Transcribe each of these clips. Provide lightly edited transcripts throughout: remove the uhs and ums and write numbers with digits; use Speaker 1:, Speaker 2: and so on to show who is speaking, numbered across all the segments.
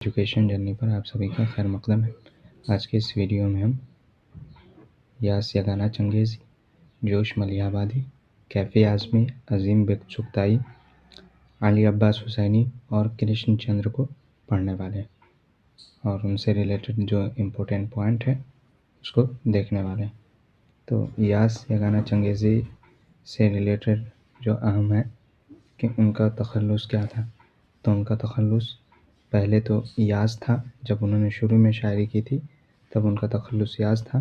Speaker 1: Education journey پر آپ سبھی کا خیر مقدم ہے۔ آج کے اس ویڈیو میں ہم یاس یگانہ چنگیزی، جوش ملیح آبادی، کیفی اعظمی، عظیم بیگ چغتائی، علی عباس حسینی اور کرشن چندر کو پڑھنے والے ہیں اور ان سے ریلیٹڈ جو امپورٹنٹ پوائنٹ ہے اس کو دیکھنے والے ہیں۔ تو یاس یگانہ چنگیزی سے ریلیٹڈ جو اہم ہے کہ ان کا تخلص کیا تھا، تو ان کا تخلص پہلے تو یاس تھا۔ جب انہوں نے شروع میں شاعری کی تھی تب ان کا تخلص یاس تھا،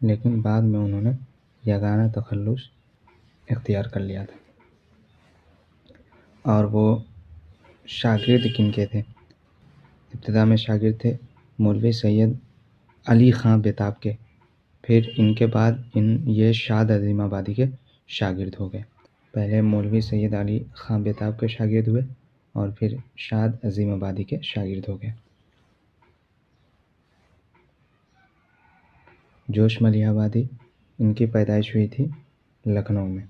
Speaker 1: لیکن بعد میں انہوں نے یگانہ تخلص اختیار کر لیا تھا۔ اور وہ شاگرد کن کے تھے؟ ابتدا میں شاگرد تھے مولوی سید علی خاں بیتاب کے، پھر ان کے بعد یہ شاد عظیم آبادی کے شاگرد ہو گئے۔ پہلے مولوی سید علی خاں بیتاب کے شاگرد ہوئے اور پھر شاد عظیم آبادی کے شاگرد ہو گئے۔ جوش ملیح آبادی، ان کی پیدائش ہوئی تھی لکھنؤ میں،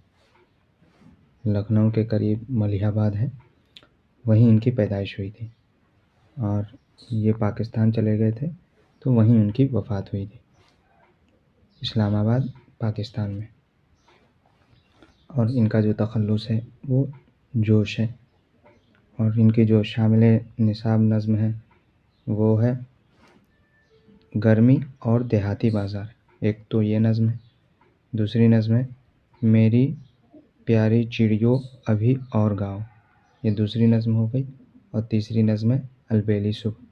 Speaker 1: لکھنؤ کے قریب ملیح آباد ہے، وہیں ان کی پیدائش ہوئی تھی اور یہ پاکستان چلے گئے تھے تو وہیں ان کی وفات ہوئی تھی، اسلام آباد پاکستان میں۔ اور ان کا جو تخلص ہے وہ جوش ہے، اور ان کی جو شامل نصاب نظم ہے وہ ہے گرمی اور دیہاتی بازار۔ ایک تو یہ نظم ہے، دوسری نظم ہے میری پیاری چڑیوں ابھی اور گاؤ، یہ دوسری نظم ہو گئی، اور تیسری نظم ہے البیلی صبح۔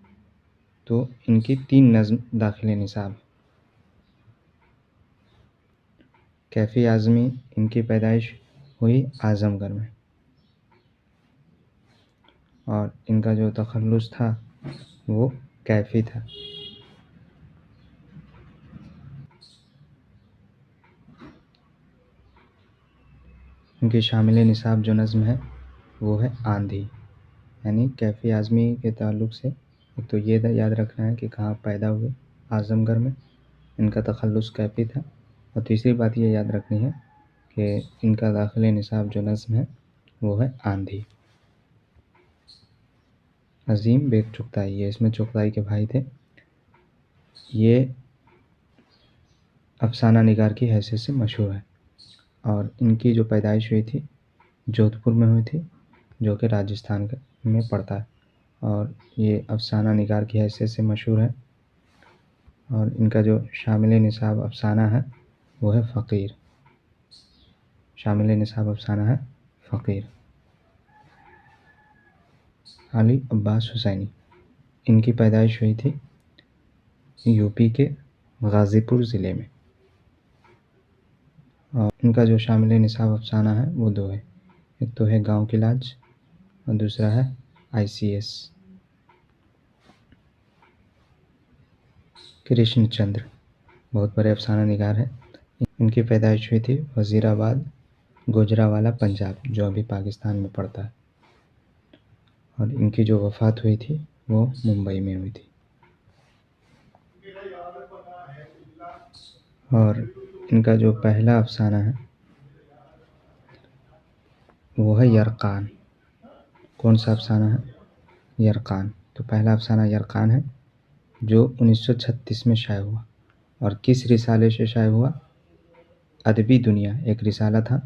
Speaker 1: تو ان کی 3 نظم داخل نصاب۔ کیفی اعظمی، ان کی پیدائش ہوئی اعظم گڑھ میں، اور ان کا جو تخلص تھا وہ کیفی تھا۔ ان کی شامل نصاب جو نظم ہے وہ ہے آندھی، یعنی کیفی اعظمی کے تعلق سے ایک تو یہ یاد رکھنا ہے کہ کہاں پیدا ہوئے، اعظم گڑھ میں، ان کا تخلص کیفی تھا، اور تیسری بات یہ یاد رکھنی ہے کہ ان کا داخل نصاب جو نظم ہے وہ ہے آندھی۔ عظیم بیگ چغتائی، یہ اس میں چغتائی کے بھائی تھے، یہ افسانہ نگار کی حیثیت سے مشہور ہے، اور ان کی جو پیدائش ہوئی تھی جودھ پور میں ہوئی تھی، جو کہ راجستھان میں پڑتا ہے، اور یہ افسانہ نگار کی حیثیت سے مشہور ہے، اور ان کا جو شامل نصاب افسانہ ہے وہ ہے فقیر، شامل نصاب افسانہ ہے فقیر۔ علی عباس حسینی، ان کی پیدائش ہوئی تھی یو پی کے غازی پور ضلع میں، اور ان کا جو شامل نصاب افسانہ ہے وہ 2 ہے، ایک تو ہے گاؤں کی لاج اور دوسرا ہے ICS۔ کرشن چندر بہت بڑے افسانہ نگار ہیں، ان کی پیدائش ہوئی تھی وزیر آباد گوجرانوالہ پنجاب، جو ابھی پاکستان میں پڑتا ہے، اور ان کی جو وفات ہوئی تھی وہ ممبئی میں ہوئی تھی۔ اور ان کا جو پہلا افسانہ ہے وہ ہے یرقان۔ کون سا افسانہ ہے؟ یرقان۔ تو پہلا افسانہ یرقان ہے جو 1936 میں شائع ہوا، اور کس رسالے سے شائع ہوا؟ ادبی دنیا، ایک رسالہ تھا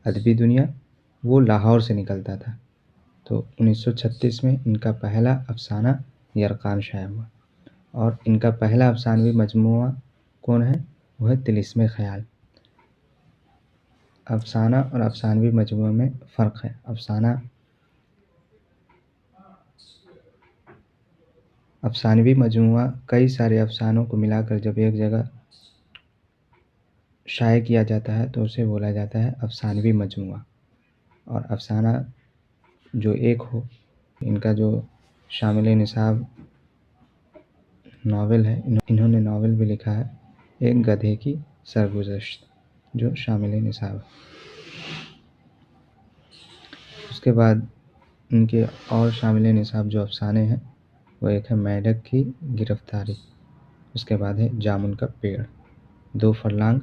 Speaker 1: ادبی دنیا، وہ لاہور سے نکلتا تھا، تو 1936 میں ان کا پہلا افسانہ یرقان شائع ہوا، اور ان کا پہلا افسانوی مجموعہ کون ہے؟ وہ ہے طلسم خیال۔ افسانہ اور افسانوی مجموعے میں فرق ہے۔ افسانوی مجموعہ کئی سارے افسانوں کو ملا کر جب ایک جگہ شائع کیا جاتا ہے تو اسے بولا جاتا ہے افسانوی مجموعہ، اور افسانہ جو ایک ہو، ان کا جو شامل نصاب ناول ہے، انہوں نے ناول بھی لکھا ہے ایک گدھے کی سرگزشت، جو شامل نصاب ہے۔ اس کے بعد ان کے اور شامل نصاب جو افسانے ہیں وہ ایک ہے میڈک کی گرفتاری، اس کے بعد ہے جامن کا پیڑ، 2 فرلانگ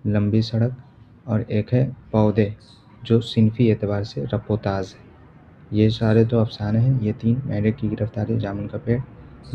Speaker 1: لمبی سڑک، اور ایک ہے پودے جو صنفی اعتبار سے رپوتاز ہے۔ یہ سارے تو افسانے ہیں، یہ 3 میڈک کی گرفتاری، جامن کا پیڑ